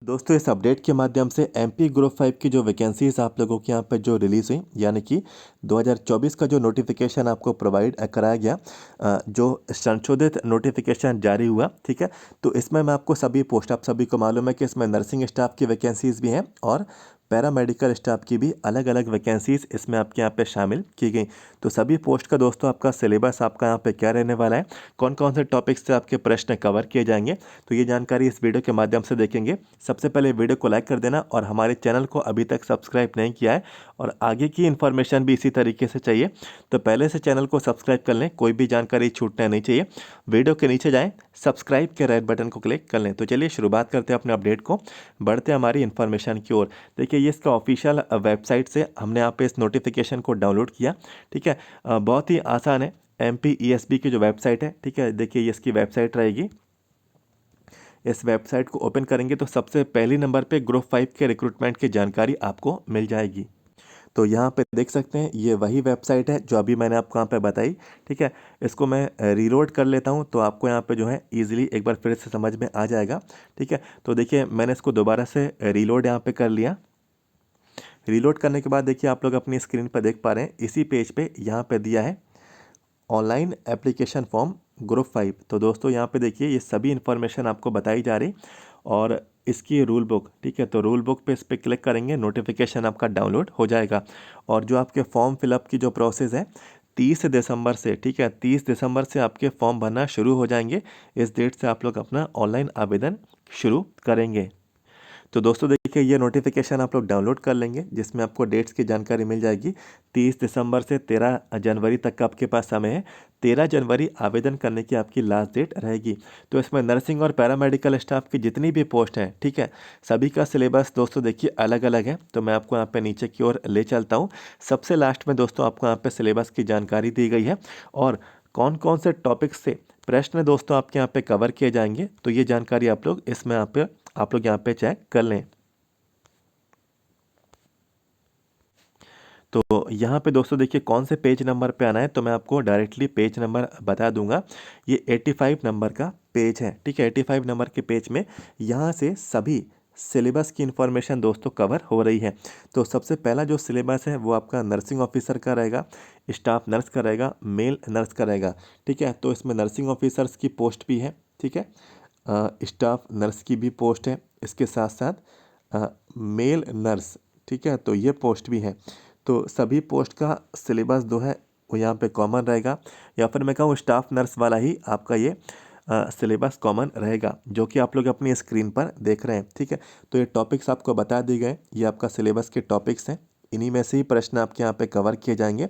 दोस्तों इस अपडेट के माध्यम से एमपी ग्रुप 5 की जो वैकेंसीज आप लोगों के यहाँ पे जो रिलीज़ हुई यानी कि 2024 का जो नोटिफिकेशन आपको प्रोवाइड कराया गया, जो संशोधित नोटिफिकेशन जारी हुआ, ठीक है। तो इसमें मैं आपको सभी पोस्ट, आप सभी को मालूम है कि इसमें नर्सिंग स्टाफ की वैकेंसीज भी हैं और पैरामेडिकल स्टाफ की भी अलग अलग वैकेंसीज इसमें आपके यहाँ पे शामिल की गई। तो सभी पोस्ट का दोस्तों आपका सिलेबस आपका यहाँ पे क्या रहने वाला है, कौन कौन से टॉपिक्स से आपके प्रश्न कवर किए जाएंगे, तो ये जानकारी इस वीडियो के माध्यम से देखेंगे। सबसे पहले वीडियो को लाइक कर देना और हमारे चैनल को अभी तक सब्सक्राइब नहीं किया है और आगे की इन्फॉर्मेशन भी इसी तरीके से चाहिए तो पहले से चैनल को सब्सक्राइब कर लें, कोई भी जानकारी छूटना नहीं चाहिए। वीडियो के नीचे जाएं, सब्सक्राइब के रेड बटन को क्लिक कर लें। तो चलिए शुरुआत करते हैं अपने अपडेट को, बढ़ते हैं हमारी इन्फॉर्मेशन की ओर। देखिए ये इसका ऑफिशियल वेबसाइट से हमने यहाँ पे इस नोटिफिकेशन को डाउनलोड किया, ठीक है। बहुत ही आसान है, MPESB की जो वेबसाइट है, ठीक है। देखिए ये इसकी वेबसाइट रहेगी। इस वेबसाइट को ओपन करेंगे तो सबसे पहली नंबर पे ग्रुप 5 के रिक्रूटमेंट की जानकारी आपको मिल जाएगी। तो यहाँ पे देख सकते हैं ये वही वेबसाइट है जो अभी मैंने आपको यहाँ पे बताई, ठीक है। इसको मैं रीलोड कर लेता हूँ तो आपको यहाँ पे जो है इजीली एक बार फिर से समझ में आ जाएगा, ठीक है। तो देखिए मैंने इसको दोबारा से रीलोड यहाँ पे कर लिया। रीलोड करने के बाद देखिए आप लोग अपनी स्क्रीन पर देख पा रहे हैं, इसी पेज पे यहाँ पे दिया है ऑनलाइन एप्लीकेशन फॉर्म ग्रुप 5। तो दोस्तों यहाँ पे देखिए ये सभी इन्फॉर्मेशन आपको बताई जा रही और इसकी रूल बुक, ठीक है। तो रूल बुक पे इस पर क्लिक करेंगे, नोटिफिकेशन आपका डाउनलोड हो जाएगा और जो आपके फॉर्म फिलअप की जो प्रोसेस है 30 दिसंबर से, ठीक है, 30 दिसंबर से आपके फॉर्म भरना शुरू हो जाएंगे। इस डेट से आप लोग अपना ऑनलाइन आवेदन शुरू करेंगे। तो दोस्तों देखिए ये नोटिफिकेशन आप लोग डाउनलोड कर लेंगे जिसमें आपको डेट्स की जानकारी मिल जाएगी। 30 दिसंबर से 13 जनवरी तक का आपके पास समय है। 13 जनवरी आवेदन करने की आपकी लास्ट डेट रहेगी। तो इसमें नर्सिंग और पैरामेडिकल स्टाफ की जितनी भी पोस्ट हैं, ठीक है, सभी का सिलेबस दोस्तों देखिए अलग अलग है। तो मैं आपको यहाँ पे नीचे की ओर ले चलता हूँ। सबसे लास्ट में दोस्तों आपको यहाँ पे सिलेबस की जानकारी दी गई है और कौन कौन से टॉपिक्स से प्रश्न दोस्तों आपके यहाँ पे कवर किए जाएंगे, तो ये जानकारी आप लोग इसमें आप लोग यहाँ पे चेक कर लें। तो यहाँ पे दोस्तों देखिए कौन से पेज नंबर पे आना है, तो मैं आपको डायरेक्टली पेज नंबर बता दूंगा। ये 85 नंबर का पेज है, ठीक है। 85 नंबर के पेज में यहाँ से सभी सिलेबस की इन्फॉर्मेशन दोस्तों कवर हो रही है। तो सबसे पहला जो सिलेबस है वो आपका नर्सिंग ऑफिसर का रहेगा, स्टाफ नर्स का रहेगा, मेल नर्स का रहेगा, ठीक है। तो इसमें नर्सिंग ऑफिसर्स की पोस्ट भी है, ठीक है। स्टाफ नर्स की भी पोस्ट है, इसके साथ साथ मेल नर्स, ठीक है, तो ये पोस्ट भी है। तो सभी पोस्ट का सिलेबस जो है वो यहाँ पे कॉमन रहेगा, या फिर मैं कहूँ स्टाफ नर्स वाला ही आपका ये सिलेबस कॉमन रहेगा जो कि आप लोग अपनी स्क्रीन पर देख रहे हैं, ठीक है। तो ये टॉपिक्स आपको बता दिए गए, ये आपका सिलेबस के टॉपिक्स हैं। इन्हीं में से ही प्रश्न आपके यहाँ पे कवर किए जाएंगे,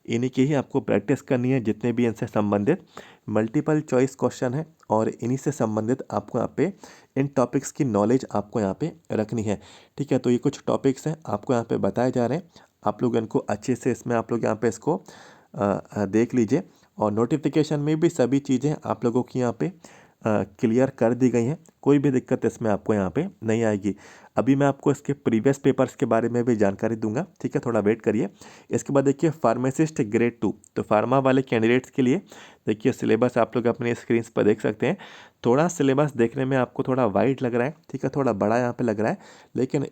इन्हीं की ही आपको प्रैक्टिस करनी है। जितने भी इनसे संबंधित मल्टीपल चॉइस क्वेश्चन है और इन्हीं से संबंधित आपको यहाँ पे इन टॉपिक्स की नॉलेज आपको यहाँ पे रखनी है, ठीक है। तो ये कुछ टॉपिक्स हैं आपको यहाँ पे बताए जा रहे हैं, आप लोग इनको अच्छे से इसमें आप लोग यहाँ पे इसको देख लीजिए और नोटिफिकेशन में भी सभी चीज़ें आप लोगों की यहाँ पे क्लियर कर दी गई हैं। कोई भी दिक्कत इसमें आपको यहाँ पे नहीं आएगी। अभी मैं आपको इसके प्रीवियस पेपर्स के बारे में भी जानकारी दूंगा, ठीक है, थोड़ा वेट करिए। इसके बाद देखिए फार्मासिस्ट ग्रेड 2, तो फार्मा वाले कैंडिडेट्स के लिए देखिए सिलेबस आप लोग अपने स्क्रीन पर देख सकते हैं। थोड़ा सिलेबस देखने में आपको थोड़ा वाइड लग रहा है, ठीक है, थोड़ा बड़ा यहाँ पे लग रहा है, लेकिन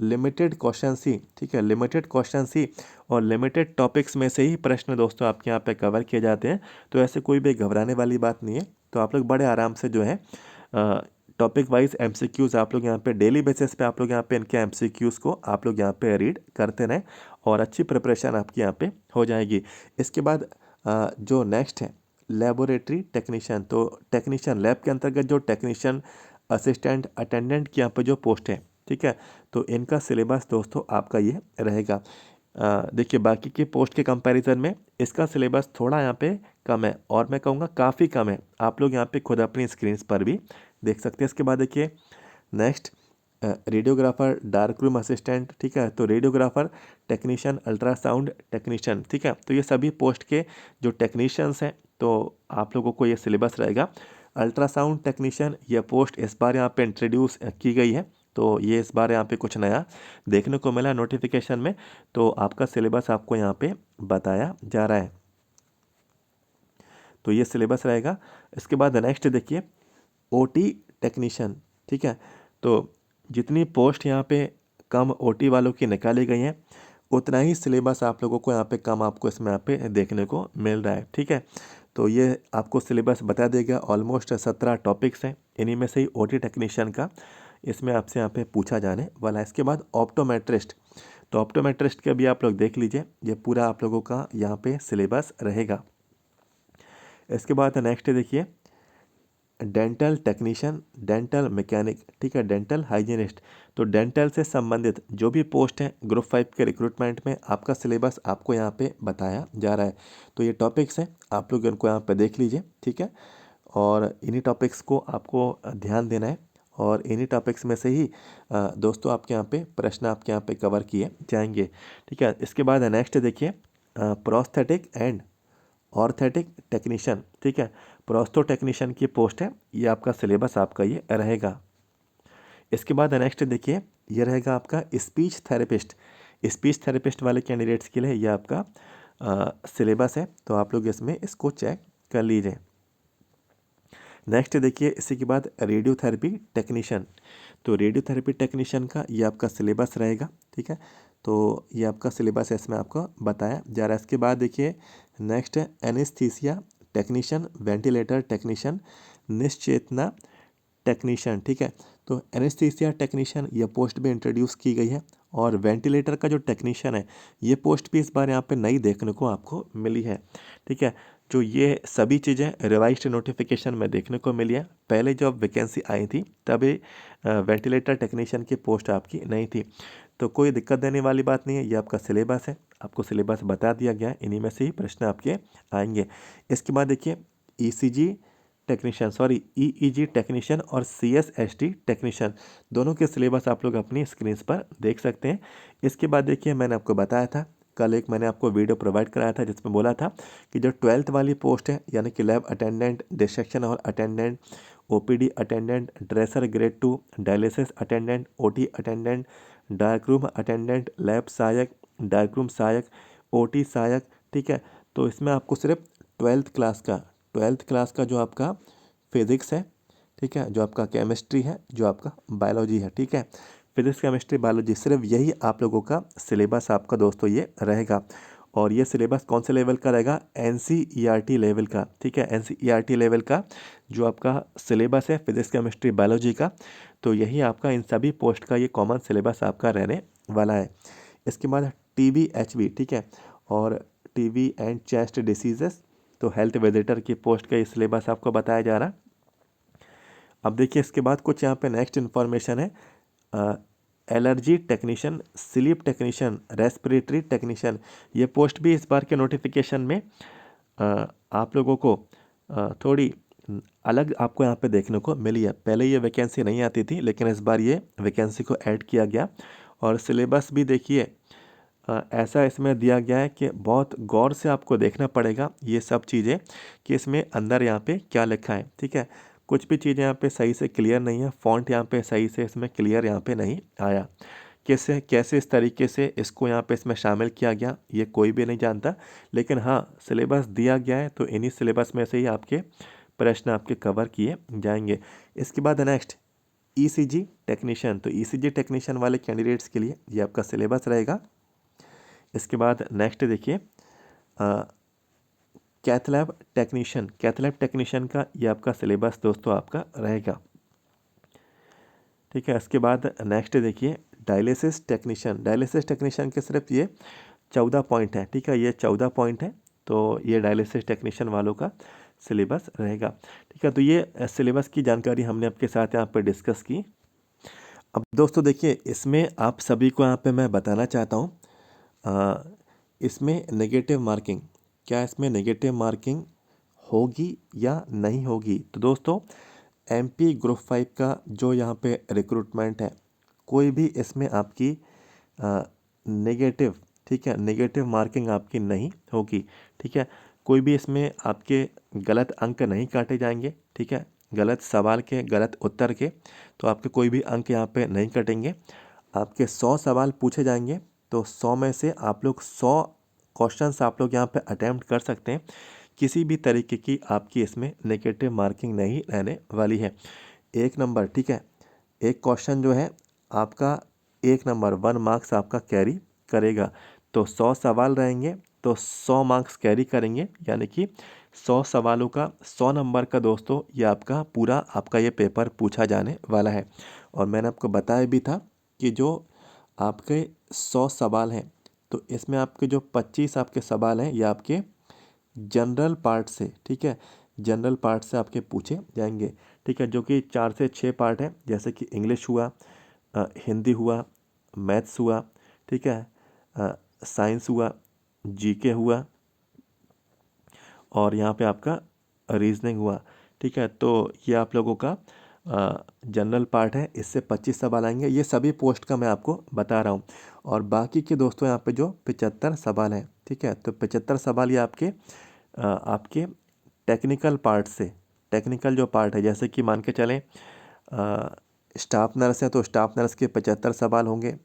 लिमिटेड क्वेश्चन ही, ठीक है, लिमिटेड क्वेश्चन ही और लिमिटेड टॉपिक्स में से ही प्रश्न दोस्तों आपके यहाँ पे कवर किए जाते हैं। तो ऐसे कोई भी घबराने वाली बात नहीं है। तो आप लोग बड़े आराम से जो है टॉपिक वाइज MCQs आप लोग यहाँ पे डेली बेसिस पे आप लोग यहाँ पे इनके MCQs को आप लोग यहाँ पे रीड करते रहें और अच्छी प्रिपरेशन आपकी यहाँ पे हो जाएगी। इसके बाद जो नेक्स्ट है लेबोरेटरी टेक्नीशियन, तो टेक्नीशियन लैब के अंतर्गत जो टेक्नीशियन असिस्टेंट अटेंडेंट की यहाँ पे जो पोस्ट है, ठीक है, तो इनका सिलेबस दोस्तों आपका ये रहेगा। देखिए बाकी के पोस्ट के कंपैरिजन में इसका सिलेबस थोड़ा यहाँ पे कम है और मैं कहूँगा काफ़ी कम है। आप लोग यहाँ पे खुद अपनी स्क्रीन पर भी देख सकते हैं। इसके बाद देखिए next radiographer dark room assistant, ठीक है, तो रेडियोग्राफर टेक्नीशियन अल्ट्रासाउंड टेक्नीशियन, ठीक है। तो ये सभी पोस्ट के जो टेक्नीशियंस हैं तो आप लोगों को ये सिलेबस रहेगा। अल्ट्रासाउंड टेक्नीशियन ये पोस्ट इस बार यहाँ पे इंट्रोड्यूस की गई है, तो ये इस बार यहाँ पे कुछ नया देखने को मिला नोटिफिकेशन में, तो आपका सिलेबस आपको यहाँ पे बताया जा रहा है। तो ये सिलेबस रहेगा। इसके बाद नेक्स्ट देखिए OT टेक्नीशियन, ठीक है, तो जितनी पोस्ट यहाँ पे कम ओटी वालों की निकाली गई हैं, उतना ही सिलेबस आप लोगों को यहाँ पे कम आपको इसमें यहाँ पे देखने को मिल रहा है। ठीक है, तो ये आपको सिलेबस बता देगा। ऑलमोस्ट 17 टॉपिक्स हैं, इन्हीं में से ही ओटी टेक्नीशियन का इसमें आपसे यहाँ पे पूछा जाने वाला है। इसके बाद ऑप्टोमेट्रिस्ट, तो ऑप्टोमेट्रिस्ट का भी आप लोग देख लीजिए, ये पूरा आप लोगों का यहाँ पे सिलेबस रहेगा। इसके बाद नेक्स्ट देखिए, डेंटल टेक्नीशियन, डेंटल मैकेनिक, ठीक है, डेंटल हाइजीनिस्ट। तो डेंटल से संबंधित जो भी पोस्ट है ग्रुप 5 के रिक्रूटमेंट में, आपका सिलेबस आपको यहाँ पे बताया जा रहा है। तो ये टॉपिक्स हैं, आप लोग इनको यहाँ पे देख लीजिए। ठीक है, और इन्हीं टॉपिक्स को आपको ध्यान देना है, और इन्हीं टॉपिक्स में से ही दोस्तों आपके यहाँ पे प्रश्न आपके यहाँ पे कवर किए जाएंगे। ठीक है, इसके बाद नेक्स्ट देखिए, प्रोस्थेटिक एंड ऑर्थेटिक टेक्नीशियन। ठीक है, प्रोस्थो टेक्नीशियन की पोस्ट है, ये आपका सिलेबस आपका ये रहेगा। इसके बाद नेक्स्ट देखिए, ये रहेगा आपका स्पीच थेरेपिस्ट। स्पीच थेरेपिस्ट वाले कैंडिडेट्स के लिए ये आपका सिलेबस है, तो आप लोग इसमें इसको चेक कर लीजिए। नेक्स्ट देखिए, इसी के बाद रेडियोथेरेपी टेक्नीशियन। तो रेडियोथेरेपी टेक्नीशियन का ये आपका सिलेबस रहेगा। ठीक है, तो ये आपका सिलेबस है, इसमें आपको बताया जा रहा है। इसके बाद देखिए, नेक्स्ट है एनेस्थीसिया टेक्नीशियन, वेंटिलेटर टेक्नीशियन, निश्चेतना टेक्नीशियन। ठीक है, तो एनेस्थीसिया टेक्नीशियन ये पोस्ट भी इंट्रोड्यूस की गई है, और वेंटिलेटर का जो टेक्नीशियन है ये पोस्ट भी इस बार यहाँ पे नई देखने को आपको मिली है। ठीक है, जो ये सभी चीज़ें रिवाइज्ड नोटिफिकेशन में देखने को मिली है। पहले जब वैकेंसी आई थी तभी वेंटिलेटर टेक्नीशियन की पोस्ट आपकी नहीं थी, तो कोई दिक्कत देने वाली बात नहीं है। ये आपका सिलेबस है, आपको सिलेबस बता दिया गया है, इन्हीं में से ही प्रश्न आपके आएंगे। इसके बाद देखिए, ECG technician, sorry EEG technician और सीएसएसटी टेक्नीशियन, दोनों के सिलेबस आप लोग अपनी स्क्रीन पर देख सकते हैं। इसके बाद देखिए, मैंने आपको बताया था कल, एक मैंने आपको वीडियो प्रोवाइड कराया था जिसमें बोला था कि जो 12th वाली पोस्ट है, यानी कि लैब अटेंडेंट, डिसेक्शन और attendant, OPD attendant, dresser grade 2, dialysis attendant, OT attendant, darkroom attendant, lab सहायक, डार्करूम सहायक, ओटी सहायक। ठीक है, तो इसमें आपको सिर्फ 12th क्लास का जो आपका फिज़िक्स है, ठीक है, जो आपका केमिस्ट्री है, जो आपका बायोलॉजी है, ठीक है, फिजिक्स केमिस्ट्री बायोलॉजी, सिर्फ यही आप लोगों का सिलेबस आपका दोस्तों ये रहेगा। और ये सिलेबस कौन से लेवल का रहेगा? एनसीईआरटी लेवल का। ठीक है, एनसीईआरटी लेवल का जो आपका सिलेबस है फिजिक्स केमिस्ट्री बायोलॉजी का, तो यही आपका इन सभी पोस्ट का ये कॉमन सिलेबस आपका रहने वाला है। इसके बाद टीबी एचबी, ठीक है, और टीबी एंड चेस्ट डिसीजेस, तो हेल्थ विजिटर की पोस्ट का ये सिलेबस आपको बताया जा रहा। अब देखिए, इसके बाद कुछ यहाँ पे नेक्स्ट इन्फॉर्मेशन है, allergy technician, sleep technician, respiratory technician, ये पोस्ट भी इस बार के नोटिफिकेशन में आप लोगों को थोड़ी अलग आपको यहाँ पे देखने को मिली है। पहले ये वैकेंसी नहीं आती थी, लेकिन इस बार ये वैकेंसी को ऐड किया गया। और सिलेबस भी देखिए ऐसा इसमें दिया गया है कि बहुत गौर से आपको देखना पड़ेगा ये सब चीज़ें कि इसमें अंदर यहाँ पे क्या लिखा है। ठीक है, कुछ भी चीज़ें यहाँ पे सही से क्लियर नहीं है, फॉन्ट यहाँ पे सही से इसमें क्लियर यहाँ पे नहीं आया, कैसे कैसे इस तरीके से इसको यहाँ पे इसमें शामिल किया गया ये कोई भी नहीं जानता। लेकिन हाँ, सिलेबस दिया गया है, तो इन्हीं सिलेबस में से ही आपके प्रश्न आपके कवर किए जाएंगे। इसके बाद नेक्स्ट ईसीजी टेक्नीशियन, तो ईसीजी टेक्नीशियन वाले कैंडिडेट्स के लिए ये आपका सिलेबस रहेगा। इसके बाद नेक्स्ट देखिए, कैथ लैब टेक्नीशियन का ये आपका सिलेबस दोस्तों आपका रहेगा। ठीक है, इसके बाद नेक्स्ट देखिए, डायलिसिस टेक्नीशियन के सिर्फ ये 14 पॉइंट है। ठीक है, ये 14 पॉइंट है, तो ये डायलिसिस टेक्नीशियन वालों का सिलेबस रहेगा। ठीक है, तो ये सिलेबस की जानकारी हमने आपके साथ यहाँ पर डिस्कस की। अब दोस्तों देखिए, इसमें आप सभी को यहाँ पे मैं बताना चाहता हूँ, इसमें नेगेटिव मार्किंग, क्या इसमें नेगेटिव मार्किंग होगी या नहीं होगी? तो दोस्तों, एमपी ग्रुप 5 का जो यहाँ पे रिक्रूटमेंट है, कोई भी इसमें आपकी नेगेटिव, ठीक है, नेगेटिव मार्किंग आपकी नहीं होगी। ठीक है, कोई भी इसमें आपके गलत अंक नहीं काटे जाएंगे। ठीक है, गलत सवाल के, गलत उत्तर के, तो आपके कोई भी अंक यहाँ पे नहीं कटेंगे। आपके 100 सवाल पूछे जाएंगे, तो 100 में से आप लोग 100 क्वेश्चंस आप लोग यहाँ पे अटैम्प्ट कर सकते हैं। किसी भी तरीके की आपकी इसमें नेगेटिव मार्किंग नहीं रहने वाली है। 1 नंबर, ठीक है, एक क्वेश्चन जो है आपका 1 नंबर 1 मार्क्स आपका कैरी करेगा। तो 100 सवाल रहेंगे तो 100 मार्क्स कैरी करेंगे, यानी कि 100 सवालों का 100 नंबर का दोस्तों ये आपका पूरा आपका ये पेपर पूछा जाने वाला है। और मैंने आपको बताया भी था कि जो आपके 100 सवाल हैं तो इसमें आपके जो 25 आपके सवाल हैं ये आपके जनरल पार्ट से, ठीक है, जनरल पार्ट से आपके पूछे जाएंगे, ठीक है, जो कि 4 से 6 पार्ट है, जैसे कि इंग्लिश हुआ, हिंदी हुआ, मैथ्स हुआ, ठीक है, साइंस हुआ, जीके हुआ और यहाँ पे आपका रीजनिंग हुआ, ठीक है। तो ये आप लोगों का जनरल पार्ट है, इससे 25 सवाल आएंगे। ये सभी पोस्ट का मैं आपको बता रहा हूँ। और बाकी के दोस्तों यहाँ पे जो 75 सवाल हैं, ठीक है, तो 75 सवाल ये आपके टेक्निकल पार्ट से, टेक्निकल जो पार्ट है, जैसे कि मान के चलें स्टाफ नर्स है तो स्टाफ नर्स के 75 सवाल होंगे,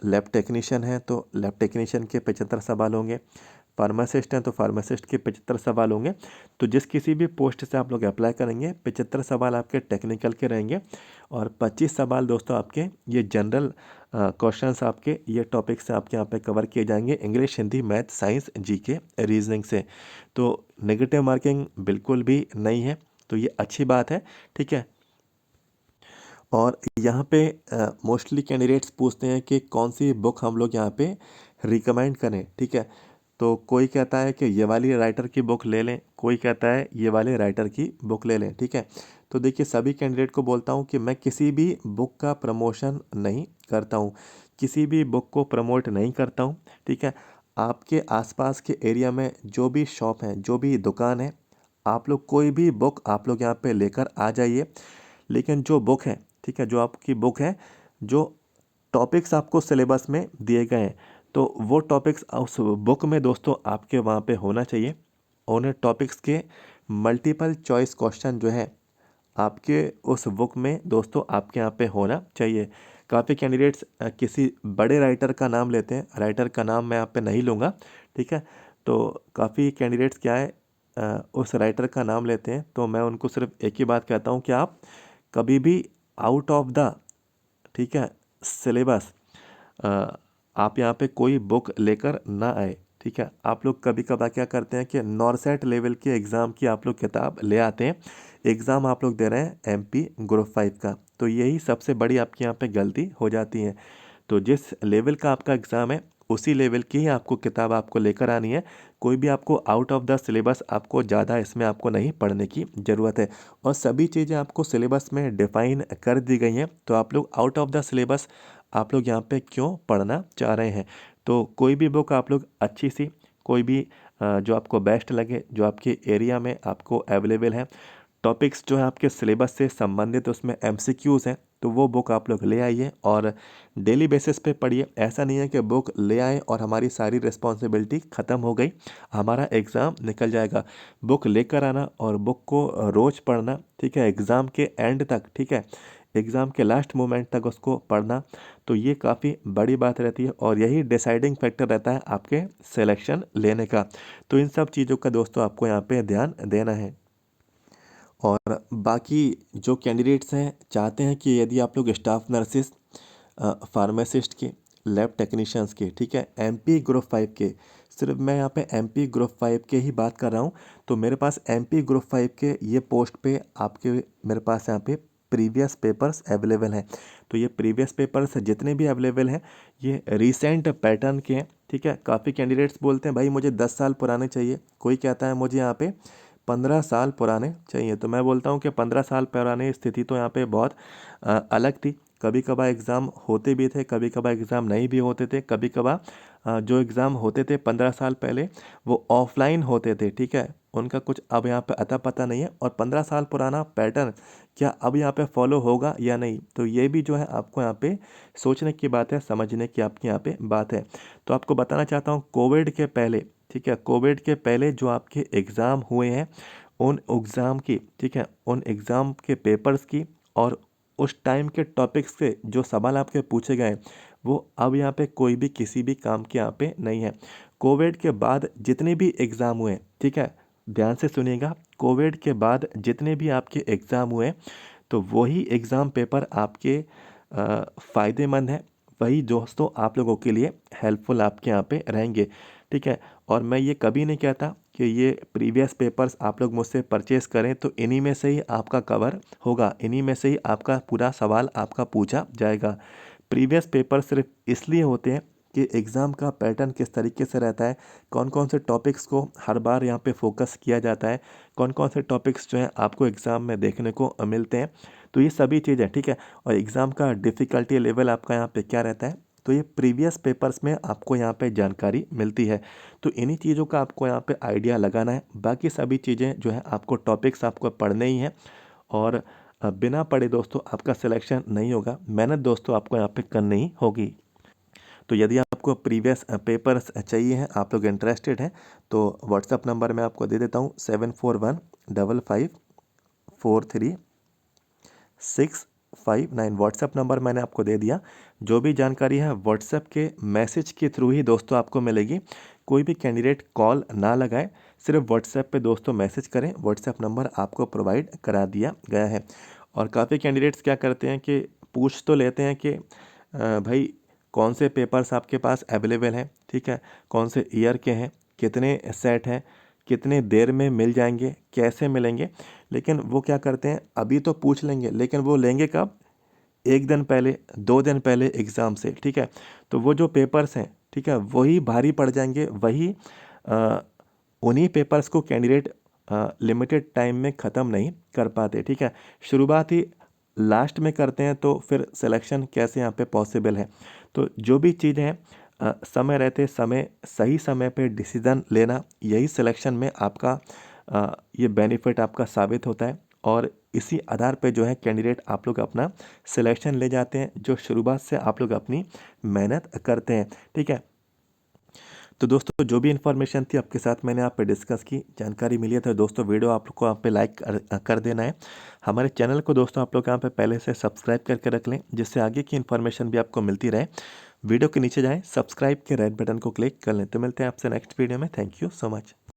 लैब टेक्नीशियन है तो लैब टेक्नीशियन के 75 सवाल होंगे, फार्मासिस्ट हैं तो फार्मासिस्ट के 75 सवाल होंगे। तो जिस किसी भी पोस्ट से आप लोग अप्लाई करेंगे 75 सवाल आपके टेक्निकल के रहेंगे और 25 सवाल दोस्तों आपके ये जनरल क्वेश्चंस आपके ये टॉपिक से आपके यहाँ पे कवर किए जाएंगे, English, Hindi, math, science, GK, reasoning से। तो नेगेटिव मार्किंग बिल्कुल भी नहीं है, तो ये अच्छी बात है, ठीक है। और यहाँ पे मोस्टली कैंडिडेट्स पूछते हैं कि कौन सी बुक हम लोग यहाँ पे रिकमेंड करें, ठीक है। तो कोई कहता है कि ये वाली राइटर की बुक ले लें, कोई कहता है ये वाले राइटर की बुक ले लें, ठीक है। तो देखिए सभी कैंडिडेट को बोलता हूँ कि मैं किसी भी बुक का प्रमोशन नहीं करता हूँ, किसी भी बुक को प्रमोट नहीं करता हूँ, ठीक है। आपके आसपास के एरिया में जो भी शॉप है, जो भी दुकान है, आप लोग कोई भी बुक आप लोग यहाँ पे लेकर आ जाइए। लेकिन जो बुक है, ठीक है, जो आपकी बुक है, जो टॉपिक्स आपको सिलेबस में दिए गए हैं तो वो टॉपिक्स उस बुक में दोस्तों आपके वहाँ पे होना चाहिए। उन टॉपिक्स के मल्टीपल चॉइस क्वेश्चन जो है आपके उस बुक में दोस्तों आपके यहाँ पे होना चाहिए। काफ़ी कैंडिडेट्स किसी बड़े राइटर का नाम लेते हैं, राइटर का नाम मैं यहाँ पे नहीं लूँगा, ठीक है। तो काफ़ी कैंडिडेट्स क्या है उस राइटर का नाम लेते हैं, तो मैं उनको सिर्फ एक ही बात कहता हूँ कि आप कभी भी आउट ऑफ द, ठीक है, सिलेबस आप यहाँ पे कोई बुक लेकर ना आए, ठीक है। आप लोग कभी कभार क्या करते हैं कि नॉरसेट लेवल के एग्ज़ाम की आप लोग किताब ले आते हैं, एग्ज़ाम आप लोग दे रहे हैं एमपी ग्रुप 5 का, तो यही सबसे बड़ी आपकी यहाँ पे गलती हो जाती है। तो जिस लेवल का आपका एग्ज़ाम है उसी लेवल की ही आपको किताब आपको लेकर आनी है, कोई भी आपको आउट ऑफ द सिलेबस आपको ज़्यादा इसमें आपको नहीं पढ़ने की ज़रूरत है। और सभी चीज़ें आपको सिलेबस में डिफ़ाइन कर दी गई हैं, तो आप लोग आउट ऑफ द सिलेबस आप लोग यहाँ पे क्यों पढ़ना चाह रहे हैं। तो कोई भी बुक आप लोग अच्छी सी, कोई भी जो आपको बेस्ट लगे, जो आपके एरिया में आपको अवेलेबल है, टॉपिक्स जो है आपके सिलेबस से संबंधित उसमें एमसीक्यूज़ हैं, तो वो बुक आप लोग ले आइए और डेली बेसिस पे पढ़िए। ऐसा नहीं है कि बुक ले आए और हमारी सारी रिस्पॉन्सिबिलिटी ख़त्म हो गई, हमारा एग्ज़ाम निकल जाएगा। बुक लेकर आना और बुक को रोज़ पढ़ना, ठीक है, एग्ज़ाम के एंड तक, ठीक है, एग्ज़ाम के लास्ट मोमेंट तक उसको पढ़ना, तो ये काफ़ी बड़ी बात रहती है और यही डिसाइडिंग फैक्टर रहता है आपके सिलेक्शन लेने का। तो इन सब चीज़ों का दोस्तों आपको यहाँ पे ध्यान देना है। और बाकी जो कैंडिडेट्स हैं चाहते हैं कि यदि आप लोग स्टाफ नर्सिस, फार्मासिस्ट के, लैब टेक्नीशियंस के, ठीक है, एमपी ग्रुप 5 के, सिर्फ मैं यहाँ पे एमपी ग्रुप 5 के ही बात कर रहा हूँ, तो मेरे पास एमपी ग्रुप 5 के ये पोस्ट पे आपके मेरे पास यहाँ पे प्रीवियस पेपर्स अवेलेबल हैं। तो ये प्रीवियस पेपर्स जितने भी अवेलेबल हैं ये रीसेंट पैटर्न के हैं, ठीक है। काफ़ी कैंडिडेट्स बोलते हैं भाई मुझे 10 साल पुराने चाहिए, कोई कहता है मुझे यहाँ पे 15 साल पुराने चाहिए। तो मैं बोलता हूँ कि 15 साल पुराने स्थिति तो यहाँ पे बहुत अलग थी। कभी कभार एग्ज़ाम होते भी थे, कभी कभार एग्ज़ाम नहीं भी होते थे, कभी कभार जो एग्ज़ाम होते थे 15 साल पहले वो ऑफलाइन होते थे, ठीक है, उनका कुछ अब यहाँ पे अता पता नहीं है। और 15 साल पुराना पैटर्न क्या अब यहाँ पे फॉलो होगा या नहीं, तो ये भी जो है आपको यहाँ पे सोचने की बात है, समझने की आपकी यहाँ पे बात है। तो आपको बताना चाहता हूँ कोविड के पहले, ठीक है, कोविड के पहले जो आपके एग्ज़ाम हुए हैं उन एग्ज़ाम की, ठीक है, उन एग्ज़ाम के पेपर्स की और उस टाइम के टॉपिक्स के जो सवाल आपके पूछे गए वो अब यहाँ पे कोई भी किसी भी काम के यहाँ पे नहीं है। कोविड के बाद जितने भी एग्ज़ाम हुए, ठीक है, ध्यान से सुनिएगा, कोविड के बाद जितने भी आपके एग्ज़ाम हुए तो वही एग्ज़ाम पेपर आपके फ़ायदेमंद है वही दोस्तों आप लोगों के लिए हेल्पफुल आपके यहाँ पे रहेंगे, ठीक है। और मैं ये कभी नहीं कहता कि ये प्रीवियस पेपर्स आप लोग मुझसे परचेज़ करें तो इन्हीं में से ही आपका कवर होगा, इन्हीं में से ही आपका पूरा सवाल आपका पूछा जाएगा। प्रीवियस पेपर सिर्फ इसलिए होते हैं कि एग्ज़ाम का पैटर्न किस तरीके से रहता है, कौन कौन से टॉपिक्स को हर बार यहाँ पे फोकस किया जाता है, कौन कौन से टॉपिक्स जो हैं आपको एग्ज़ाम में देखने को मिलते हैं, तो ये सभी चीज़ें, ठीक है। और एग्ज़ाम का डिफ़िकल्टी लेवल आपका यहाँ पे क्या रहता है, तो ये प्रीवियस पेपर्स में आपको यहाँ पे जानकारी मिलती है। तो इन्हीं चीज़ों का आपको यहाँ पे आइडिया लगाना है, बाकी सभी चीज़ें जो है आपको टॉपिक्स आपको पढ़ने ही हैं। और बिना पढ़े दोस्तों आपका सिलेक्शन नहीं होगा, मेहनत दोस्तों आपको यहाँ पे करनी ही होगी। तो यदि आपको प्रीवियस पेपर्स चाहिए हैं, आप लोग इंटरेस्टेड हैं, तो व्हाट्सअप नंबर मैं आपको दे देता हूँ 7415543659। व्हाट्सअप नंबर मैंने आपको दे दिया। जो भी जानकारी है व्हाट्सएप के मैसेज के थ्रू ही दोस्तों आपको मिलेगी। कोई भी कैंडिडेट कॉल ना लगाए, सिर्फ व्हाट्सएप पे दोस्तों मैसेज करें, व्हाट्सएप नंबर आपको प्रोवाइड करा दिया गया है। और काफ़ी कैंडिडेट्स क्या करते हैं कि पूछ तो लेते हैं कि भाई कौन से पेपर्स आपके पास अवेलेबल हैं, ठीक है, कौन से ईयर के हैं, कितने सेट हैं, कितने देर में मिल जाएंगे, कैसे मिलेंगे। लेकिन वो क्या करते हैं, अभी तो पूछ लेंगे लेकिन वो लेंगे कब, एक दिन पहले, 2 दिन पहले एग्ज़ाम से, ठीक है। तो वो जो पेपर्स हैं, ठीक है, वही भारी पड़ जाएंगे, वही अ, उन्हीं पेपर्स को कैंडिडेट लिमिटेड टाइम में ख़त्म नहीं कर पाते, ठीक है। शुरुआत ही लास्ट में करते हैं तो फिर सिलेक्शन कैसे यहाँ पे पॉसिबल है। तो जो भी चीज़ है समय रहते समय सही समय पे डिसीज़न लेना, यही सिलेक्शन में आपका ये बेनिफिट आपका साबित होता है। और इसी आधार पे जो है कैंडिडेट आप लोग अपना सिलेक्शन ले जाते हैं, जो शुरुआत से आप लोग अपनी मेहनत करते हैं, ठीक है। तो दोस्तों जो भी इन्फॉर्मेशन थी आपके साथ मैंने आप पे डिस्कस की, जानकारी मिली है, तो दोस्तों वीडियो आप लोग को आप पे लाइक कर देना है। हमारे चैनल को दोस्तों आप लोग यहाँ पे पहले से सब्सक्राइब करके रख लें, जिससे आगे की इन्फॉर्मेशन भी आपको मिलती रहे। वीडियो के नीचे जाएँ, सब्सक्राइब के रेड बटन को क्लिक कर लें। तो मिलते हैं आपसे नेक्स्ट वीडियो में। Thank you so much.